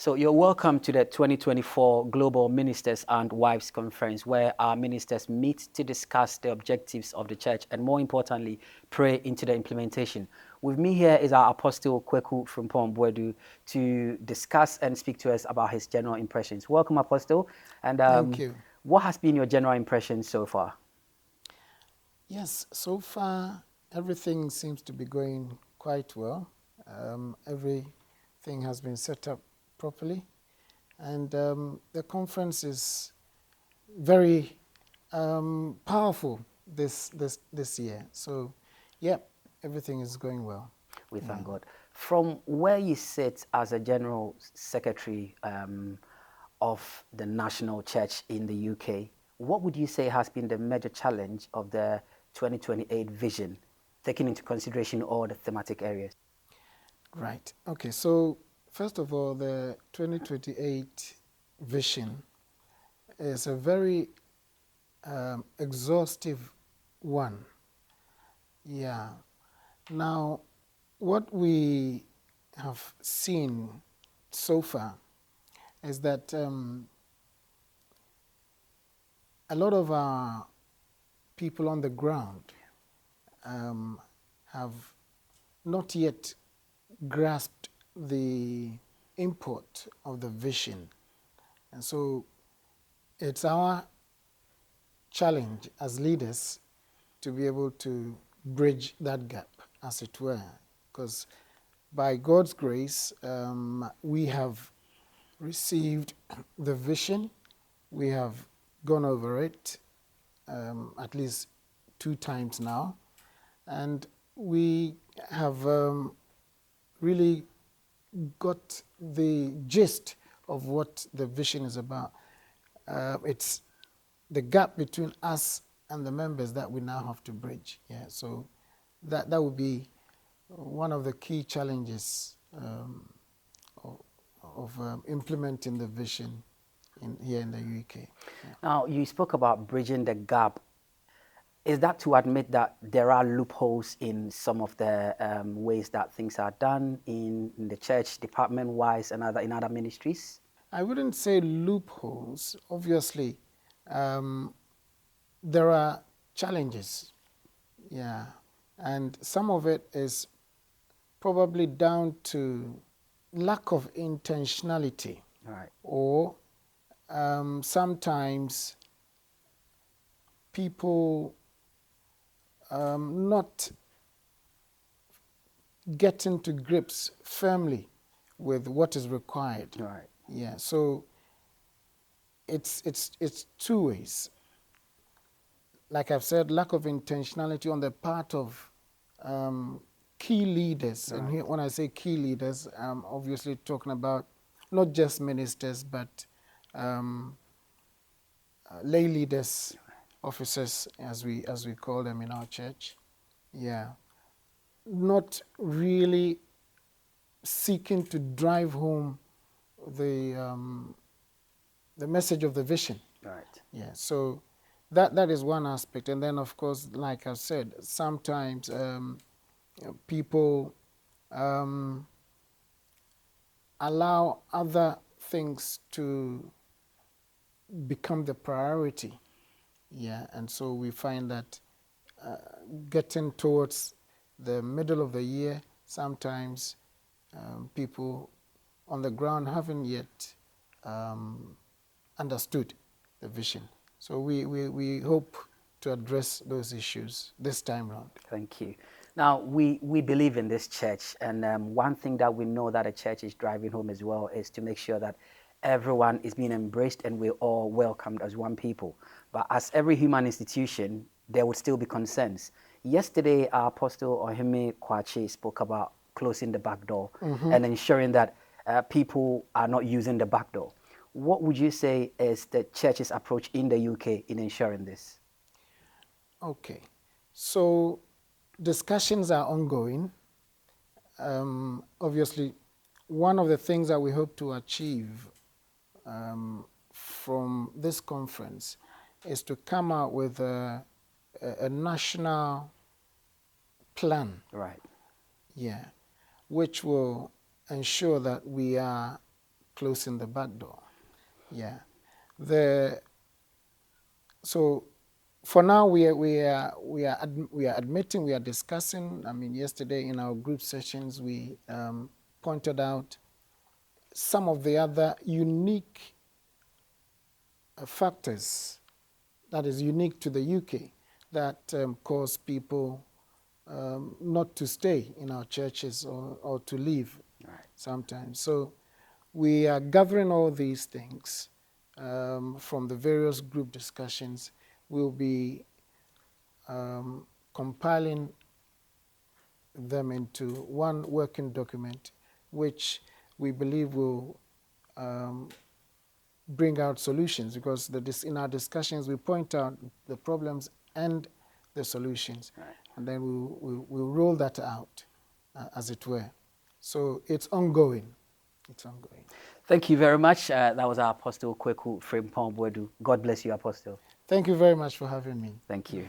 So you're welcome to the 2024 Global Ministers and Wives Conference, where our ministers meet to discuss the objectives of the church and, more importantly, pray into the implementation. With me here is our Apostle Kwaku Frempong-Boadu to discuss and speak to us about his general impressions. Welcome, Apostle. And Thank you. What has been your general impression so far? Yes, so far everything seems to be going quite well. Everything has been set up properly, and the conference is very powerful this year. So, yeah, everything is going well. We thank God. From where you sit as a general secretary of the national church in the UK, what would you say has been the major challenge of the 2028 vision, taking into consideration all the thematic areas? Right. Okay. So first of all, the 2028 vision is a very exhaustive one. Yeah. Now, what we have seen so far is that a lot of our people on the ground have not yet grasped the import of the vision. And so it's our challenge as leaders to be able to bridge that gap, as it were, because by God's grace, we have received the vision, we have gone over it at least 2 times now, and we have really got the gist of what the vision is about. It's the gap between us and the members that we now have to bridge. Yeah, so that would be one of the key challenges of implementing the vision here in the UK. Yeah. Now, you spoke about bridging the gap. Is that to admit that there are loopholes in some of the ways that things are done in the church, department-wise, and in other ministries? I wouldn't say loopholes. Obviously, there are challenges. Yeah, and some of it is probably down to lack of intentionality. Right. Or sometimes people not getting to grips firmly with what is required. Right. Yeah, so it's 2 ways. Like I've said, lack of intentionality on the part of key leaders. Right. And here, when I say key leaders, I'm obviously talking about not just ministers, but lay leaders, officers, as we call them in our church. Yeah, not really seeking to drive home the message of the vision. Right. Yeah, so that is one aspect, and then of course, like I said, sometimes people allow other things to become the priority. Yeah, and so we find that getting towards the middle of the year, sometimes people on the ground haven't yet understood the vision. So we hope to address those issues this time round. Thank you. Now, we believe in this church, and one thing that we know that the church is driving home as well is to make sure that everyone is being embraced and we're all welcomed as one people. But as every human institution, there would still be concerns. Yesterday, our Apostle Ohime Kwaku spoke about closing the back door and ensuring that people are not using the back door. What would you say is the church's approach in the UK in ensuring this? Okay, so discussions are ongoing. Obviously, one of the things that we hope to achieve from this conference is to come out with a national plan. Right. Yeah, which will ensure that we are closing the back door. Yeah. So for now, we are admitting, we are discussing. I mean, yesterday in our group sessions, we pointed out some of the other unique factors that is unique to the UK that cause people not to stay in our churches or to leave sometimes. So we are gathering all these things from the various group discussions. We'll be compiling them into one working document, which we believe will bring out solutions, because in our discussions we point out the problems and the solutions, and then we'll roll that out, as it were. So it's ongoing. It's ongoing. Thank you very much. That was our Apostle Kwaku Frempong-Boadu. God bless you, Apostle. Thank you very much for having me. Thank you.